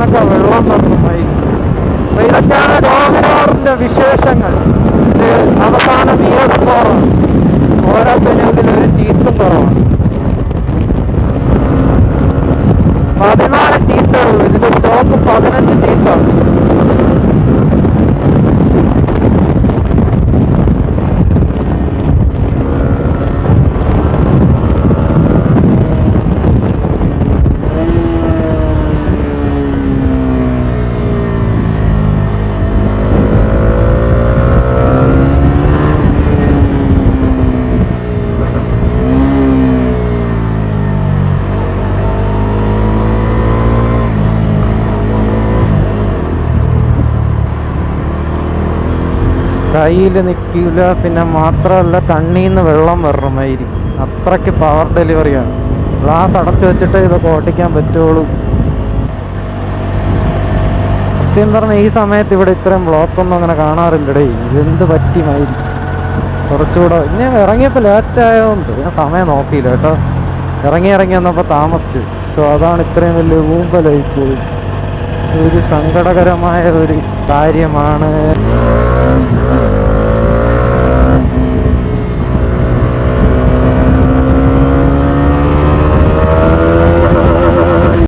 കണക്കെ വെള്ളം വന്നുമായിരിക്കും. അപ്പൊ ഇതൊക്കെയാണ് ഡോമിനോറിന്റെ വിശേഷങ്ങൾ. ഇത് അവസാനം ES4 ഓരോത്തിനും ഇതിലൊരു ടീത്തും കുറവാണ്. 14 ടീത്തേ ഉള്ളൂ. ഇതിന്റെ സ്റ്റോക്ക് 15 ടീത്താണ്. കയ്യിൽ നിൽക്കില്ല. പിന്നെ മാത്രമല്ല കണ്ണീന്ന് വെള്ളം വരണമായിരിക്കും. അത്രയ്ക്ക് പവർ ഡെലിവറിയാണ്. ഗ്ലാസ് അടച്ചു വെച്ചിട്ട് ഇതൊക്കെ ഓട്ടിക്കാൻ പറ്റുള്ളൂ. സത്യം പറഞ്ഞാൽ ഈ സമയത്ത് ഇവിടെ ഇത്രയും ബ്ലോക്കൊന്നും അങ്ങനെ കാണാറില്ലടേ. ഇതെന്ത് പറ്റിയുമായിരിക്കും. കുറച്ചുകൂടെ ഞാൻ ഇറങ്ങിയപ്പോൾ ലേറ്റായതുകൊണ്ട് ഞാൻ സമയം നോക്കിയില്ല കേട്ടോ. ഇറങ്ങി വന്നപ്പോൾ താമസിച്ചു. സോ അതാണ് ഇത്രയും വലിയ ഊമ്പലായിപ്പോയി. ഒരു സങ്കടകരമായ ഒരു കാര്യമാണ്.